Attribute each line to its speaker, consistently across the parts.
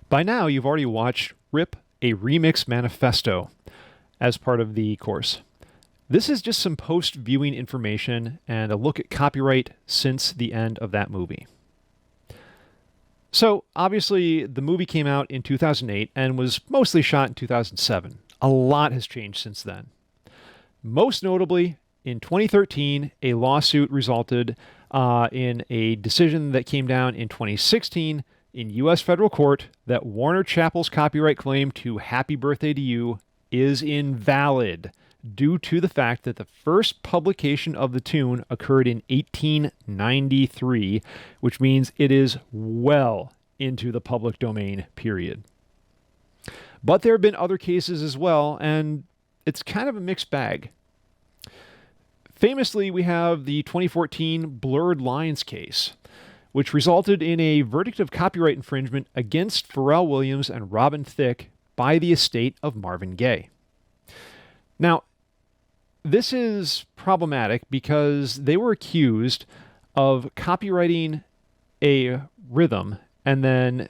Speaker 1: By now, you've already watched RIP, a Remix Manifesto, as part of the course. This is just some post-viewing information and a look at copyright since the end of that movie. So, obviously, the movie came out in 2008 and was mostly shot in 2007. A lot has changed since then. Most notably, in 2013, a lawsuit resulted in a decision that came down in 2016 in U.S. federal court that Warner Chappell's copyright claim to Happy Birthday to You is invalid due to the fact that the first publication of the tune occurred in 1893, which means it is well into the public domain, period. But there have been other cases as well, and it's kind of a mixed bag. Famously, we have the 2014 Blurred Lines case, which resulted in a verdict of copyright infringement against Pharrell Williams and Robin Thicke by the estate of Marvin Gaye. Now, this is problematic because they were accused of copywriting a rhythm, and then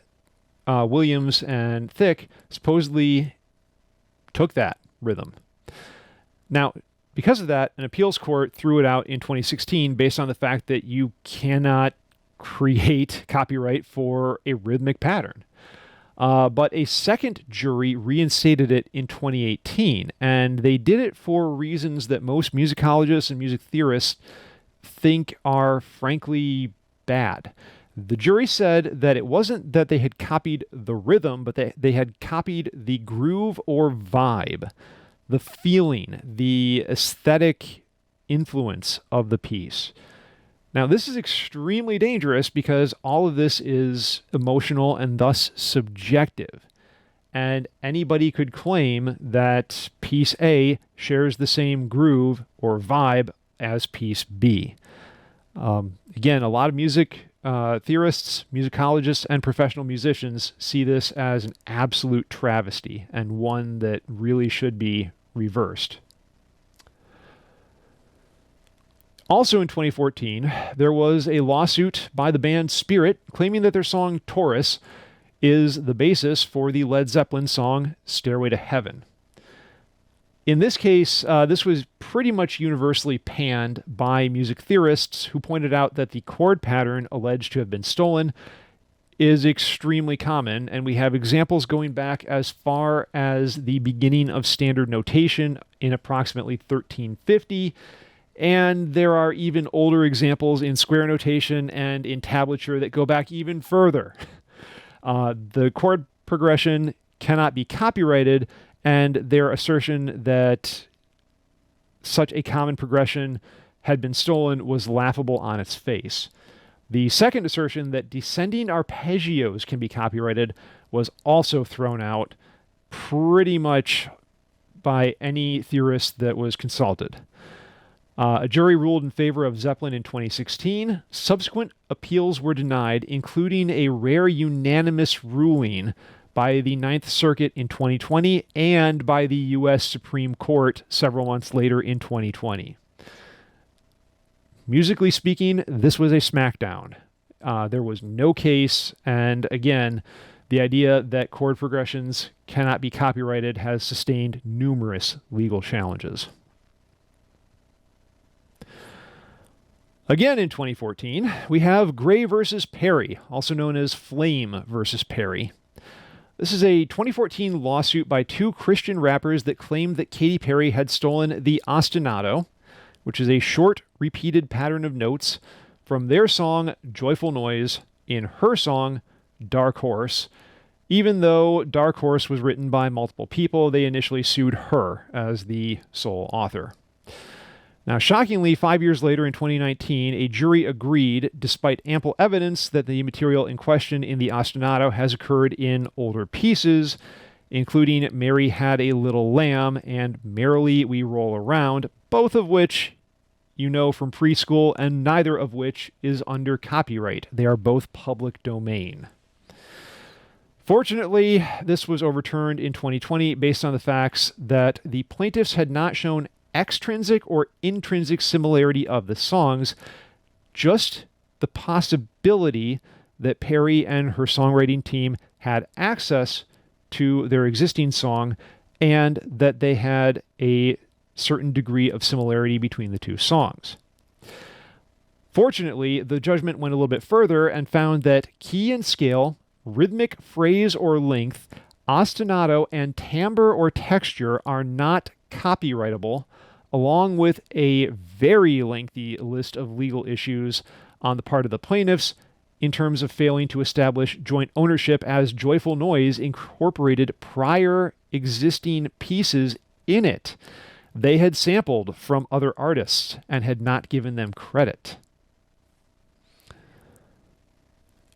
Speaker 1: Williams and Thicke supposedly took that rhythm. Now, because of that, an appeals court threw it out in 2016 based on the fact that you cannot create copyright for a rhythmic pattern. But a second jury reinstated it in 2018, and they did it for reasons that most musicologists and music theorists think are frankly bad. The jury said that it wasn't that they had copied the rhythm, but they had copied the groove or vibe, the feeling, the aesthetic influence of the piece. Now, this is extremely dangerous because all of this is emotional and thus subjective. And anybody could claim that piece A shares the same groove or vibe as piece B. Again, a lot of music theorists, musicologists, and professional musicians see this as an absolute travesty and one that really should be reversed. Also in 2014, there was a lawsuit by the band Spirit claiming that their song Taurus is the basis for the Led Zeppelin song Stairway to Heaven. In this case, this was pretty much universally panned by music theorists who pointed out that the chord pattern alleged to have been stolen is extremely common, and we have examples going back as far as the beginning of standard notation in approximately 1350. And there are even older examples in square notation and in tablature that go back even further. The chord progression cannot be copyrighted, and their assertion that such a common progression had been stolen was laughable on its face. The second assertion that descending arpeggios can be copyrighted was also thrown out pretty much by any theorist that was consulted. A jury ruled in favor of Zeppelin in 2016. Subsequent appeals were denied, including a rare unanimous ruling by the Ninth Circuit in 2020 and by the U.S. Supreme Court several months later in 2020. Musically speaking, this was a smackdown. There was no case, and again, the idea that chord progressions cannot be copyrighted has sustained numerous legal challenges. Again in 2014, we have Gray versus Perry, also known as Flame versus Perry. This is a 2014 lawsuit by two Christian rappers that claimed that Katy Perry had stolen the ostinato, which is a short, repeated pattern of notes, from their song Joyful Noise in her song Dark Horse. Even though Dark Horse was written by multiple people, they initially sued her as the sole author. Now, shockingly, 5 years later in 2019, a jury agreed, despite ample evidence, that the material in question in the ostinato has occurred in older pieces, including Mary Had a Little Lamb and Merrily We Roll Around, both of which you know from preschool, and neither of which is under copyright. They are both public domain. Fortunately, this was overturned in 2020 based on the facts that the plaintiffs had not shown extrinsic or intrinsic similarity of the songs, just the possibility that Perry and her songwriting team had access to their existing song and that they had a certain degree of similarity between the two songs. Fortunately, the judgment went a little bit further and found that key and scale, rhythmic phrase or length, ostinato, and timbre or texture are not copyrightable, along with a very lengthy list of legal issues on the part of the plaintiffs in terms of failing to establish joint ownership, as Joyful Noise incorporated prior existing pieces in it. They had sampled from other artists and had not given them credit.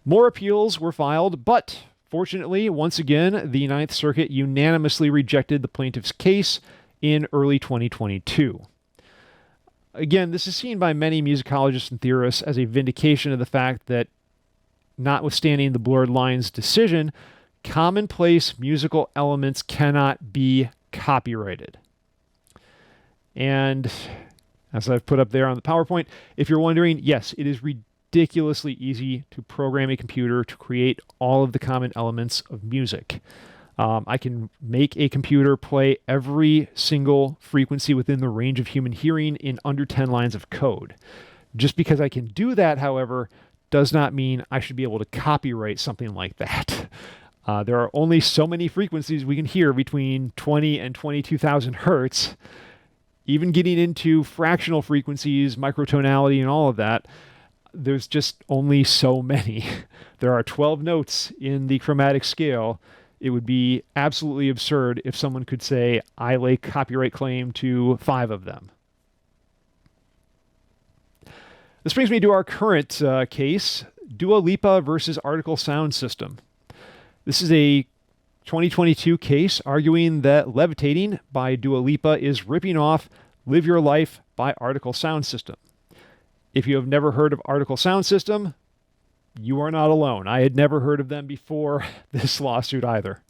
Speaker 1: More appeals were filed, but fortunately, once again, the Ninth Circuit unanimously rejected the plaintiff's case in early 2022. Again, this is seen by many musicologists and theorists as a vindication of the fact that, notwithstanding the Blurred Lines decision, commonplace musical elements cannot be copyrighted. And as I've put up there on the PowerPoint, if you're wondering, yes, it is ridiculously easy to program a computer to create all of the common elements of music. I can make a computer play every single frequency within the range of human hearing in under 10 lines of code. Just because I can do that, however, does not mean I should be able to copyright something like that. There are only so many frequencies we can hear between 20 and 22,000 hertz. Even getting into fractional frequencies, microtonality, and all of that, there's just only so many. There are 12 notes in the chromatic scale. It would be absolutely absurd if someone could say, I lay copyright claim to 5 of them. This brings me to our current case, Dua Lipa versus Article Sound System. This is a 2022 case arguing that Levitating by Dua Lipa is ripping off Live Your Life by Article Sound System. If you have never heard of Article Sound System, you are not alone. I had never heard of them before this lawsuit either.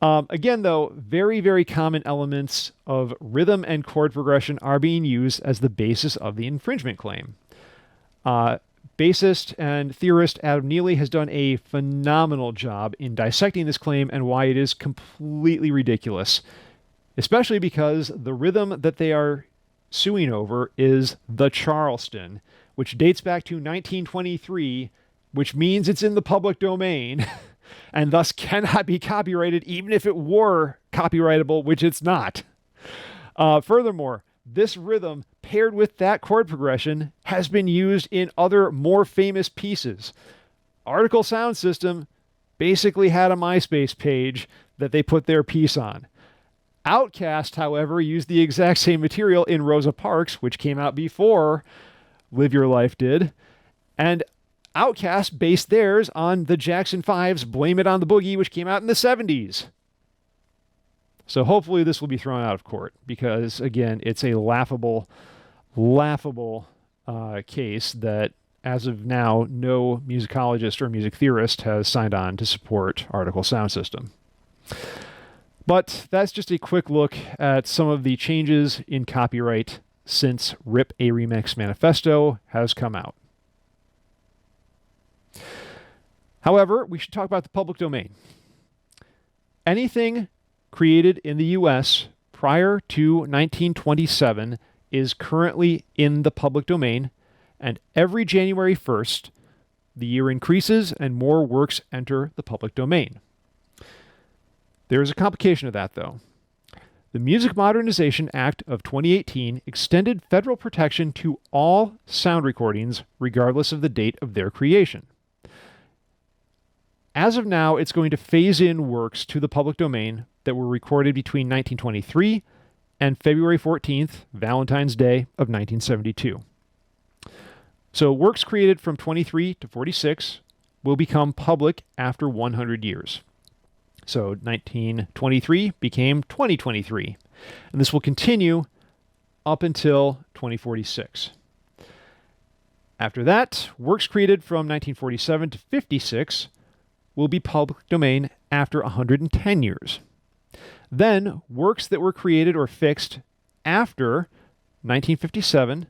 Speaker 1: Again, though, very, very common elements of rhythm and chord progression are being used as the basis of the infringement claim. Bassist and theorist Adam Neely has done a phenomenal job in dissecting this claim and why it is completely ridiculous, especially because the rhythm that they are suing over is the Charleston, which dates back to 1923, which means it's in the public domain and thus cannot be copyrighted even if it were copyrightable, which it's not. Furthermore, this rhythm paired with that chord progression has been used in other more famous pieces. Article Sound System basically had a MySpace page that they put their piece on. Outkast, however, used the exact same material in Rosa Parks, which came out before Live Your Life did, and Outkast based theirs on the Jackson 5's Blame It on the Boogie, which came out in the 70s. So hopefully this will be thrown out of court because, again, it's a laughable case that, as of now, no musicologist or music theorist has signed on to support Article Sound System. But that's just a quick look at some of the changes in copyright since Rip a Remix Manifesto has come out. However, we should talk about the public domain. Anything created in the U.S. prior to 1927 is currently in the public domain, and every January 1st, the year increases and more works enter the public domain. There is a complication of that, though. The Music Modernization Act of 2018 extended federal protection to all sound recordings, regardless of the date of their creation. As of now, it's going to phase in works to the public domain that were recorded between 1923 and February 14th, Valentine's Day of 1972. So works created from 23 to 46 will become public after 100 years. So 1923 became 2023, and this will continue up until 2046. After that, works created from 1947 to 56 will be public domain after 110 years. Then, works that were created or fixed after 1957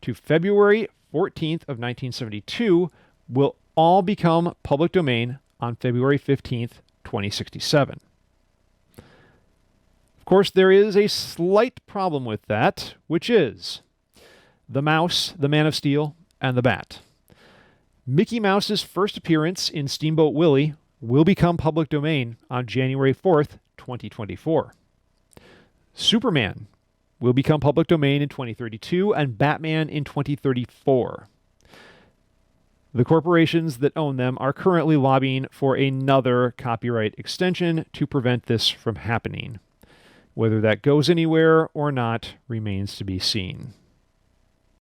Speaker 1: to February 14th of 1972 will all become public domain on February 15th, 2067. Of course, there is a slight problem with that, which is the mouse, the Man of Steel, and the bat. Mickey Mouse's first appearance in Steamboat Willie will become public domain on January 4th, 2024. Superman will become public domain in 2032 and Batman in 2034. The corporations that own them are currently lobbying for another copyright extension to prevent this from happening. Whether that goes anywhere or not remains to be seen.